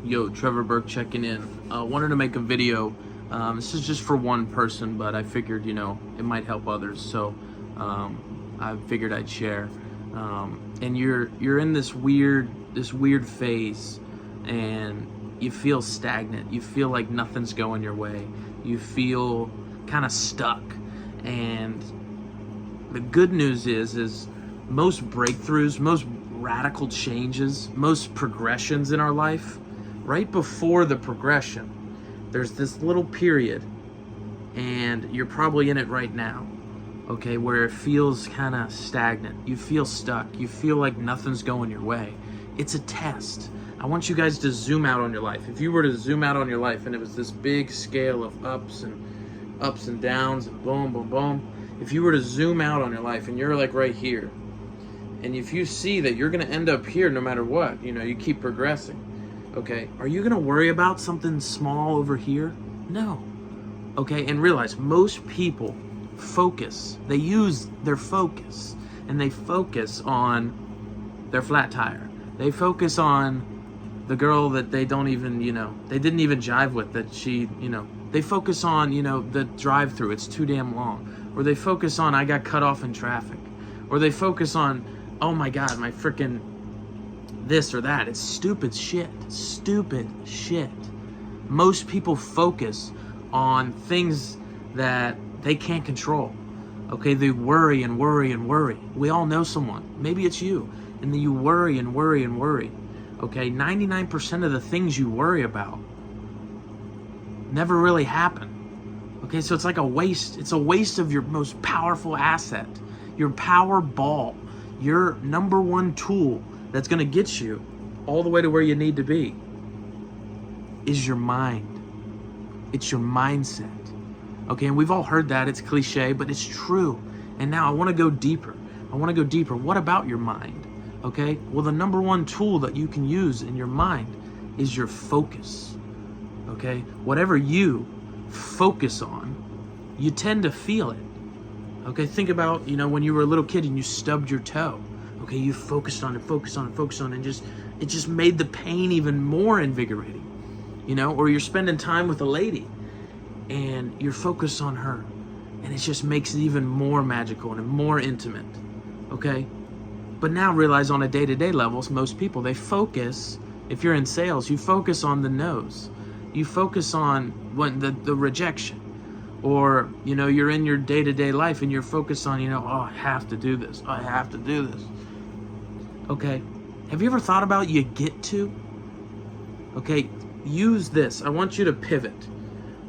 Yo, Trevor Burke checking in. Wanted to make a video. This is just for one person, but I figured, it might help others. So I figured I'd share. And you're in this weird phase, and you feel stagnant. You feel like nothing's going your way. You feel kind of stuck. And the good news is most breakthroughs, most radical changes, most progressions in our life, right before the progression, there's this little period, and you're probably in it right now, okay, where it feels kind of stagnant. You feel stuck. You feel like nothing's going your way. It's a test. I want you guys to zoom out on your life. If you were to zoom out on your life and it was this big scale of ups and downs and boom, boom, boom, if you were to zoom out on your life and you're like right here, and if you see that you're going to end up here no matter what, you keep progressing, okay, are you going to worry about something small over here? No. Okay, and realize most people focus. They use their focus, and they focus on their flat tire. They focus on the girl that they don't even, they didn't even jive with, that she, they focus on, the drive-through, it's too damn long. Or they focus on, I got cut off in traffic. Or they focus on, oh my God, my freaking this or that. It's stupid shit. Stupid shit. Most people focus on things that they can't control. Okay, they worry and worry and worry. We all know someone. Maybe it's you. And then you worry and worry and worry. Okay, 99% of the things you worry about never really happen. Okay, so it's like a waste. It's a waste of your most powerful asset, your power ball, your number one tool that's going to get you all the way to where you need to be is your mind. It's your mindset. Okay, and we've all heard that. It's cliche, but it's true. And now I want to go deeper. What about your mind? Okay, well, the number one tool that you can use in your mind is your focus. Okay, whatever you focus on, you tend to feel it. Okay, think about, when you were a little kid and you stubbed your toe. Okay, you focused on it, and it just made the pain even more invigorating. Or you're spending time with a lady and you're focused on her, and it just makes it even more magical and more intimate. Okay? But now realize on a day-to-day level, most people, they focus, if you're in sales, you focus on the no's. You focus on the rejection. Or, you're in your day-to-day life and you're focused on, oh, I have to do this. I have to do this. Okay. Have you ever thought about you get to? Okay. Use this. I want you to pivot.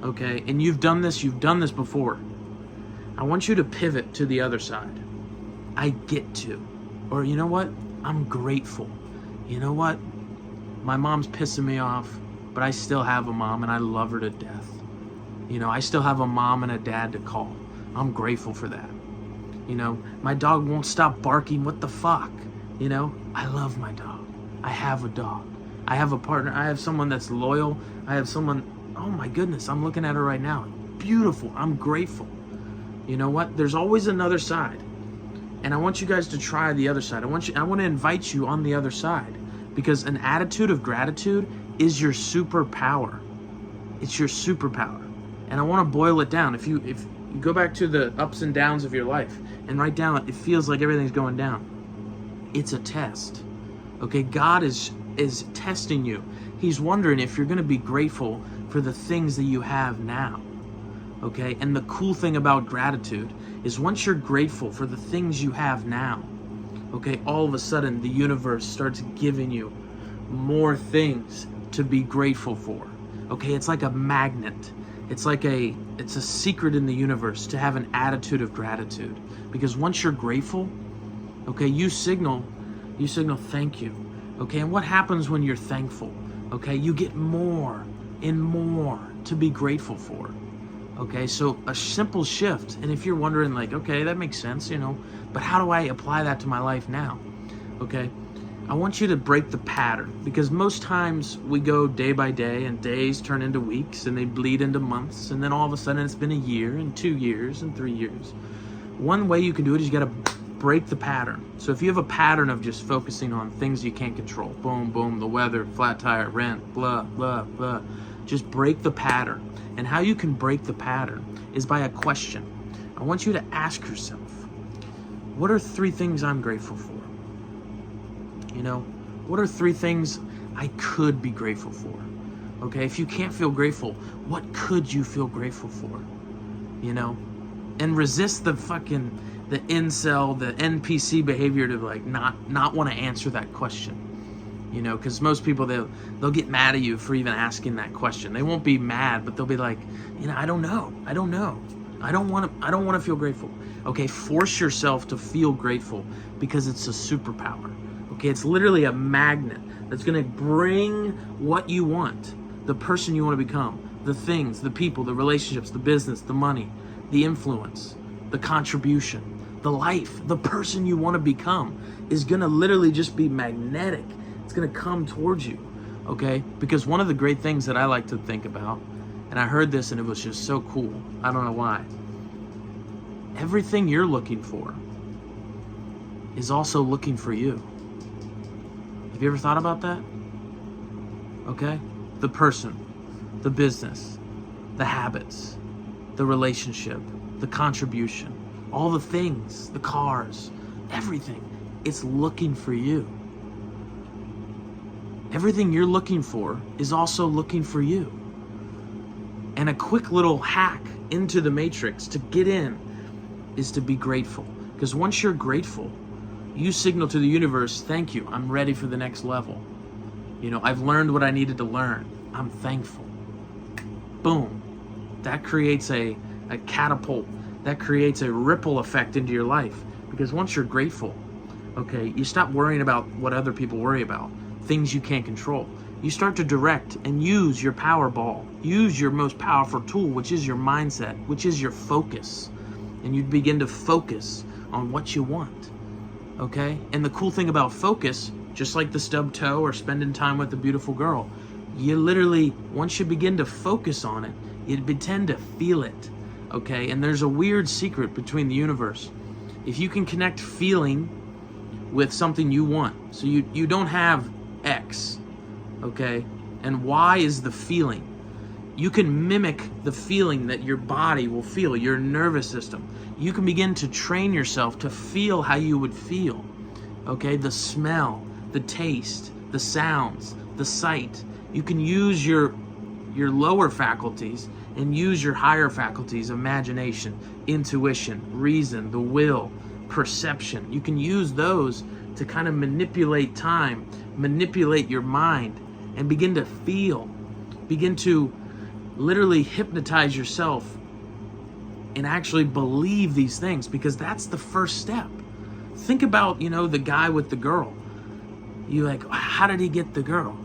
Okay. And you've done this before. I want you to pivot to the other side. I get to. Or you know what? I'm grateful. You know what? My mom's pissing me off, but I still have a mom and I love her to death. I still have a mom and a dad to call. I'm grateful for that. My dog won't stop barking. What the fuck? I love my dog. I have a dog. I have a partner. I have someone that's loyal. I have someone, oh my goodness, I'm looking at her right now. Beautiful. I'm grateful. You know what? There's always another side. And I want you guys to try the other side. I want to invite you on the other side, because an attitude of gratitude is your superpower. It's your superpower. And I want to boil it down. If you go back to the ups and downs of your life and write down, it feels like everything's going down. It's a test. Okay, God is testing you. He's wondering if you're going to be grateful for the things that you have now. Okay, and the cool thing about gratitude is once you're grateful for the things you have now, okay, all of a sudden the universe starts giving you more things to be grateful for. Okay, it's like a magnet. It's a secret in the universe to have an attitude of gratitude. Because once you're grateful, okay, you signal thank you. Okay, and what happens when you're thankful? Okay, you get more and more to be grateful for. Okay, so a simple shift. And if you're wondering, like, okay, that makes sense, but how do I apply that to my life now? Okay, I want you to break the pattern, because most times we go day by day and days turn into weeks and they bleed into months, and then all of a sudden it's been a year and 2 years and 3 years. One way you can do it is you got to break the pattern. So if you have a pattern of just focusing on things you can't control, boom, boom, the weather, flat tire, rent, blah, blah, blah, just break the pattern. And how you can break the pattern is by a question. I want you to ask yourself, what are 3 things I'm grateful for? You know, what are 3 things I could be grateful for? Okay, if you can't feel grateful, what could you feel grateful for? You know, and resist the incel, the NPC behavior to like not want to answer that question. You know, because most people, they'll get mad at you for even asking that question. They won't be mad, but they'll be like, you know, I don't know. I don't want to feel grateful. Okay, force yourself to feel grateful because it's a superpower. Okay, it's literally a magnet that's going to bring what you want, the person you want to become, the things, the people, the relationships, the business, the money, the influence, the contribution, the life, the person you want to become is going to literally just be magnetic. It's going to come towards you, okay? Because one of the great things that I like to think about, and I heard this and it was just so cool, I don't know why, everything you're looking for is also looking for you. Have you ever thought about that? Okay? The person, the business, the habits, the relationship, the contribution, all the things, the cars, everything, it's looking for you. Everything you're looking for is also looking for you. And a quick little hack into the matrix to get in is to be grateful. Because once you're grateful, you signal to the universe, thank you, I'm ready for the next level. You know, I've learned what I needed to learn. I'm thankful. Boom. That creates a catapult. That creates a ripple effect into your life. Because once you're grateful, okay, you stop worrying about what other people worry about, things you can't control. You start to direct and use your power ball. Use your most powerful tool, which is your mindset, which is your focus. And you begin to focus on what you want, okay? And the cool thing about focus, just like the stub toe or spending time with a beautiful girl, you literally, once you begin to focus on it, you tend to feel it, okay? And there's a weird secret between the universe. If you can connect feeling with something you want, so you don't have X, okay? And Y is the feeling. You can mimic the feeling that your body will feel, your nervous system. You can begin to train yourself to feel how you would feel, okay? The smell, the taste, the sounds, the sight. You can use your lower faculties and use your higher faculties, imagination, intuition, reason, the will, perception. You can use those to kind of manipulate time, manipulate your mind, and begin to feel, begin to literally hypnotize yourself and actually believe these things, because that's the first step. Think about, you know, the guy with the girl. You like, how did he get the girl?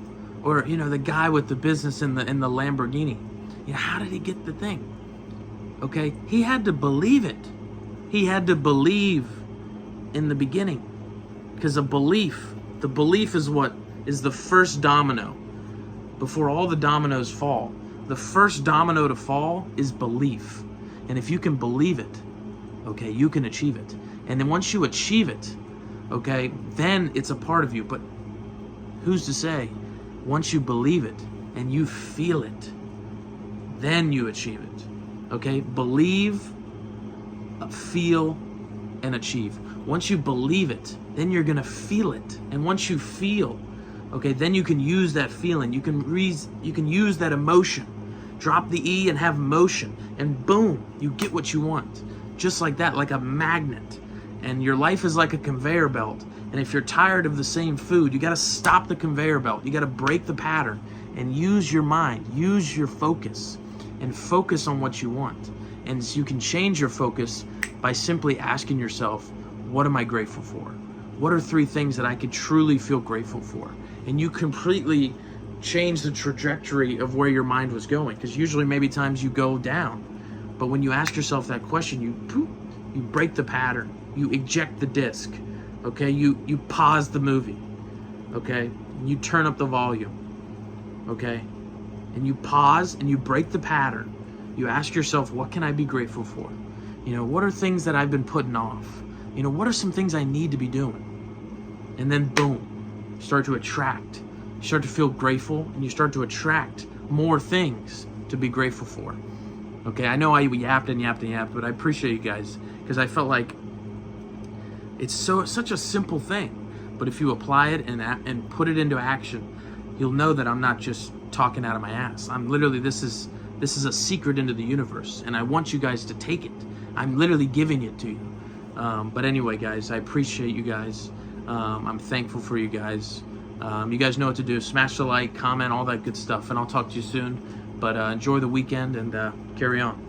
Or, you know, the guy with the business in the Lamborghini. You know, how did he get the thing? Okay, he had to believe it. He had to believe in the beginning, because the belief is what is the first domino before all the dominoes fall. The first domino to fall is belief. And if you can believe it, okay, you can achieve it. And then once you achieve it, okay, then it's a part of you. But who's to say, once you believe it and you feel it, then you achieve it. Okay, believe, feel, and achieve. Once you believe it, then you're gonna feel it. And once you feel, okay, then you can use that feeling. You can use that emotion. Drop the E and have motion, and boom, you get what you want. Just like that, like a magnet. And your life is like a conveyor belt. And if you're tired of the same food, you gotta stop the conveyor belt. You gotta break the pattern and use your mind, use your focus, and focus on what you want. And you can change your focus by simply asking yourself, what am I grateful for? What are 3 things that I could truly feel grateful for? And you completely change the trajectory of where your mind was going, because usually maybe times you go down, but when you ask yourself that question, you break the pattern, you eject the disc, okay, you pause the movie, okay, you turn up the volume, okay, and you pause and you break the pattern. You ask yourself, what can I be grateful for? You know, what are things that I've been putting off You know, what are some things I need to be doing? And then boom, you start to attract. You start to feel grateful, and you start to attract more things to be grateful for. Okay, I know I yapped and yapped and yapped, but I appreciate you guys, because I felt like it's such a simple thing. But if you apply it and put it into action, you'll know that I'm not just talking out of my ass. I'm literally, this is a secret into the universe, and I want you guys to take it. I'm literally giving it to you. But anyway, guys, I appreciate you guys. I'm thankful for you guys. You guys know what to do. Smash the like, comment, all that good stuff, and I'll talk to you soon. But enjoy the weekend and carry on.